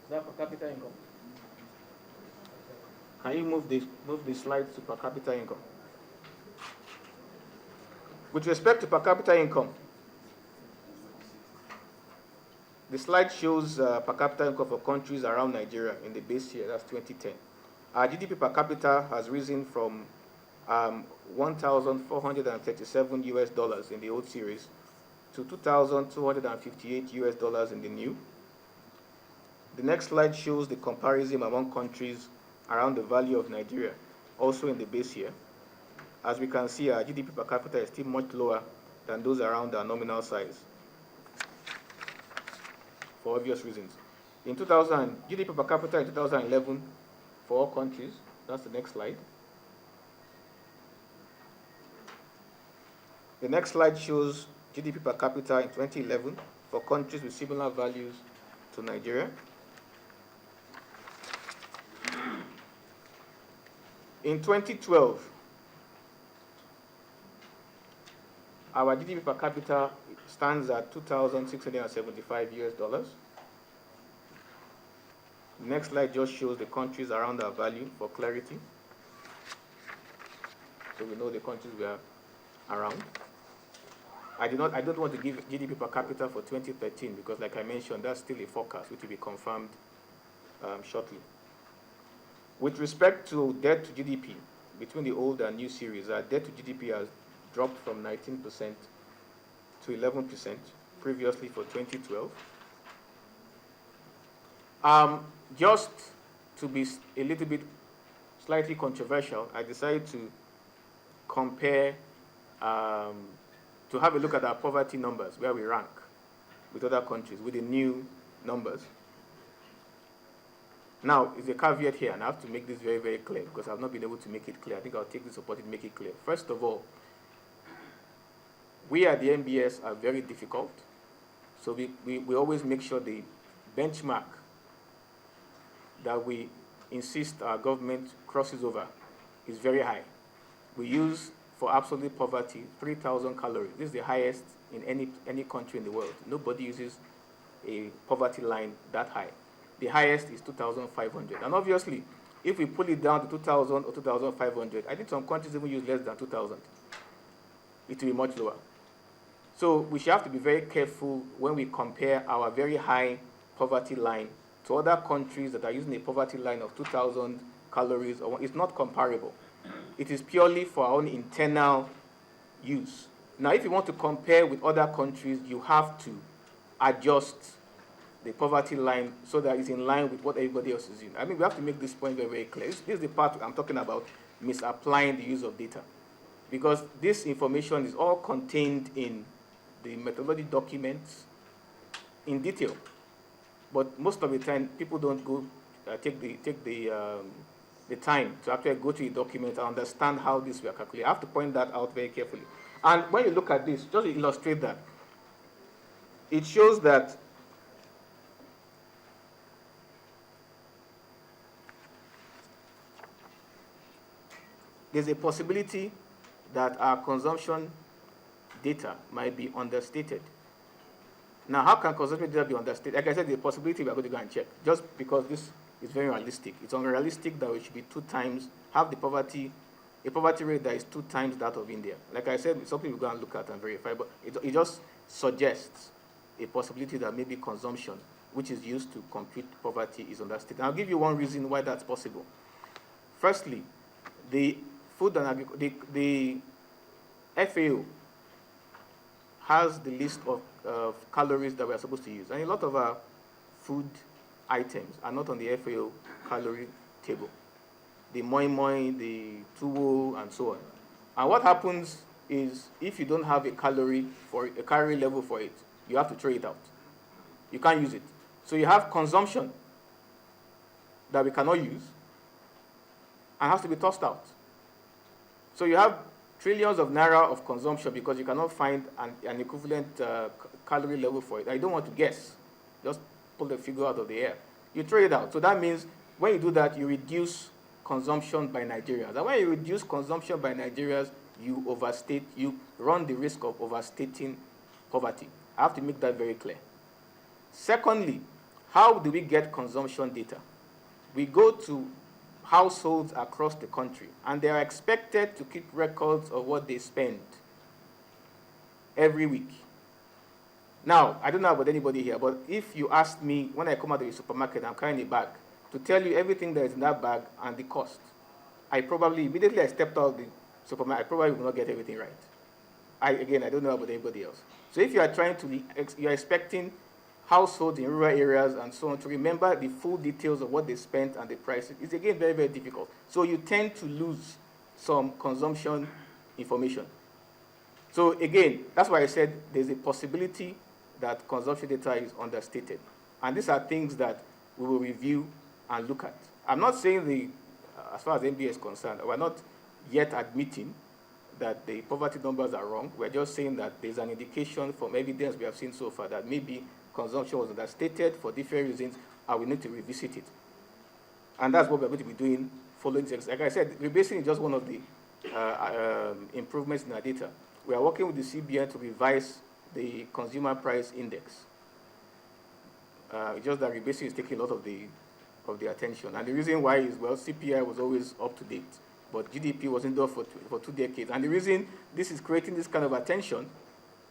that per capita income? Can you move the slide to per capita income? With respect to per capita income, the slide shows per capita income for countries around Nigeria in the base year, that's 2010. Our GDP per capita has risen from 1,437 US dollars in the old series to 2,258 US dollars in the new. The next slide shows the comparison among countries around the value of Nigeria, also in the base year. As we can see, our GDP per capita is still much lower than those around our nominal size, for obvious reasons. In 2000, GDP per capita in 2011 for all countries, that's the next slide. The next slide shows GDP per capita in 2011 for countries with similar values to Nigeria. In 2012, our GDP per capita stands at 2,675 US dollars. The next slide just shows the countries around our value for clarity. So we know the countries we are around. I don't want to give GDP per capita for 2013 because, like I mentioned, that's still a forecast which will be confirmed shortly. With respect to debt to GDP, between the old and new series, our debt to GDP has dropped from 19% to 11% previously for 2012. Just to be a little bit slightly controversial, I decided to compare, to have a look at our poverty numbers, where we rank with other countries, with the new numbers. Now, there's a caveat here, and I have to make this very, very clear because I've not been able to make it clear. I think I'll take this opportunity to make it clear. First of all, we at the MBS are very difficult, so we always make sure the benchmark that we insist our government crosses over is very high. We use, for absolute poverty, 3,000 calories. This is the highest in any country in the world. Nobody uses a poverty line that high. The highest is 2,500. And obviously, if we pull it down to 2,000 or 2,500, I think some countries even use less than 2,000. It will be much lower. So we should have to be very careful when we compare our very high poverty line to other countries that are using a poverty line of 2,000 calories. It's not comparable. It is purely for our own internal use. Now, if you want to compare with other countries, you have to adjust the poverty line so that it's in line with what everybody else is doing. I mean, we have to make this point very, very clear. This is the part I'm talking about, misapplying the use of data. Because this information is all contained in the methodology documents in detail. But most of the time, people don't go take the time to actually go to the document and understand how this were calculated. I have to point that out very carefully. And when you look at this, just to illustrate that, it shows that there's a possibility that our consumption data might be understated. Now, how can consumption data be understated? Like I said, there's a possibility we are going to go and check, just because this is very realistic. It's unrealistic that we should be 2 times, have a poverty rate that is 2 times that of India. Like I said, it's something we're going to look at and verify, but it just suggests a possibility that maybe consumption, which is used to compute poverty, is understated. And I'll give you one reason why that's possible. Firstly, the Food and the FAO has the list of calories that we're supposed to use. And a lot of our food items are not on the FAO calorie table. The moi moi, the tuwo, and so on. And what happens is, if you don't have a calorie level for it, you have to throw it out. You can't use it. So you have consumption that we cannot use and has to be tossed out. So you have trillions of naira of consumption because you cannot find an equivalent calorie level for it. I don't want to guess. Just pull the figure out of the air. You throw it out. So that means when you do that, you reduce consumption by Nigerians. And when you reduce consumption by Nigerians, you run the risk of overstating poverty. I have to make that very clear. Secondly, How do we get consumption data? We go to households across the country, and they are expected to keep records of what they spend every week. Now, I don't know about anybody here, but if you asked me when I come out of the supermarket, I'm carrying a bag, to tell you everything that is in that bag and the cost, I probably, immediately I stepped out of the supermarket, I probably will not get everything right. Again, I don't know about anybody else. So if you are trying to, you're expecting households in rural areas and so on to remember the full details of what they spent and the prices, it's again very, very difficult. So you tend to lose some consumption information. So again, that's why I said there's a possibility that consumption data is understated. And these are things that we will review and look at. I'm not saying as far as MBA is concerned, we're not yet admitting that the poverty numbers are wrong. We're just saying that there's an indication from evidence we have seen so far that maybe consumption was understated for different reasons, and we need to revisit it. And that's what we're going to be doing following this. Like I said, rebasing is just one of the improvements in our data. We are working with the CBN to revise the consumer price index. It's just that rebasing is taking a lot of the attention. And the reason why is, well, CPI was always up to date, but GDP wasn't there for 2 decades. And the reason this is creating this kind of attention,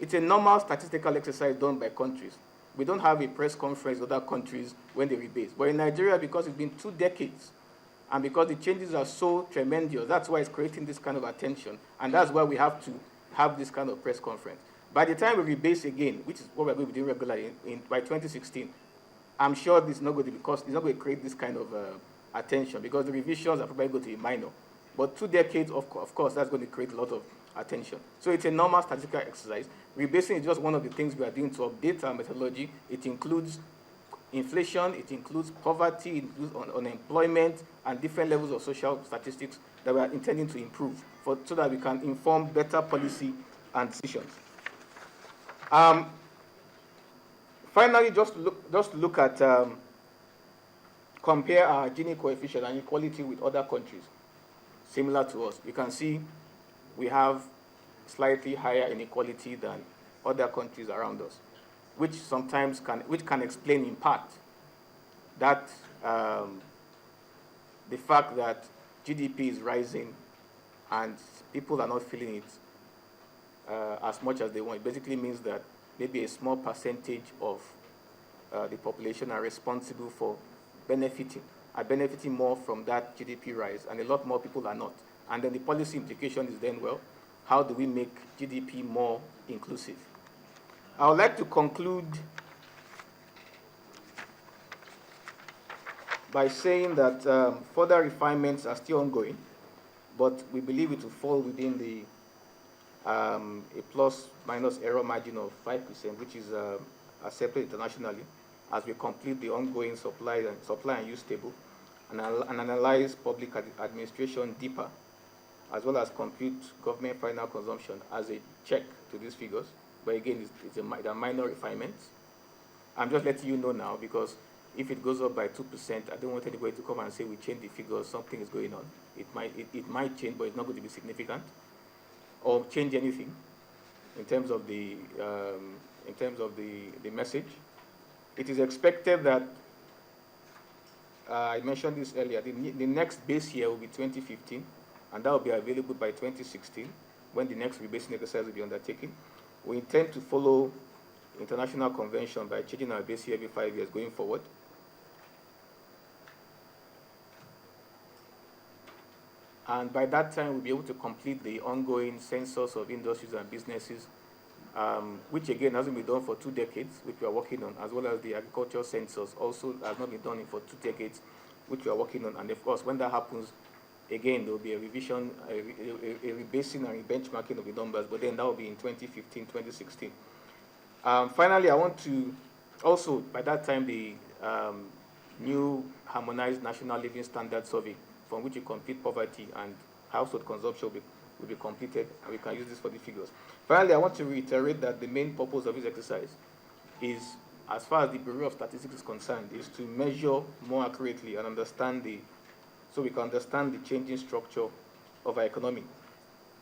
it's a normal statistical exercise done by countries. We don't have a press conference in other countries when they rebase. But in Nigeria, because it's been 2 decades, and because the changes are so tremendous, that's why it's creating this kind of attention. And that's why we have to have this kind of press conference. By the time we rebase again, which is what we're going to be doing regularly by 2016, I'm sure this is not going to be it's not going to create this kind of attention, because the revisions are probably going to be minor. But 2 decades, of course, that's going to create a lot of attention. So it's a normal statistical exercise. Rebasing is just one of the things we are doing to update our methodology. It includes inflation, it includes poverty, it includes unemployment, and different levels of social statistics that we are intending to improve so that we can inform better policy and decisions. Finally, just look at compare our Gini coefficient and equality with other countries similar to us. You can see we have slightly higher inequality than other countries around us, which sometimes can explain in part that the fact that GDP is rising and people are not feeling it as much as they want. It basically means that maybe a small percentage of the population are responsible for benefiting more from that GDP rise, and a lot more people are not. And then the policy implication is then, well, how do we make GDP more inclusive? I would like to conclude by saying that further refinements are still ongoing, but we believe it will fall within the a plus-minus error margin of 5%, which is accepted internationally, as we complete the ongoing supply and use table and analyze public administration deeper, as well as compute government final consumption as a check to these figures. But again, there are minor refinements. I'm just letting you know now, because if it goes up by 2%, I don't want anybody to come and say we changed the figures, something is going on. It might change, but it's not going to be significant or change anything in terms of the message. It is expected that I mentioned this earlier. The next base year will be 2015, and that will be available by 2016, when the next rebasing exercise will be undertaken. We intend to follow international convention by changing our base year every 5 years going forward. And by that time, we'll be able to complete the ongoing census of industries and businesses, which again hasn't been done for 2 decades, which we are working on, as well as the agricultural census also has not been done for 2 decades, which we are working on. And of course, when that happens, again, there will be a revision, a rebasing and benchmarking of the numbers, but then that will be in 2015, 2016. Finally, I want to also, by that time, the new harmonized national living standard survey, from which we compute poverty and household consumption will be completed, and we can use this for the figures. Finally, I want to reiterate that the main purpose of this exercise is, as far as the Bureau of Statistics is concerned, is to measure more accurately and so we can understand the changing structure of our economy,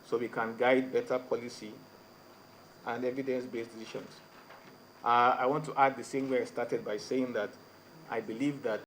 so we can guide better policy and evidence-based decisions. I want to add the same way I started by saying that I believe that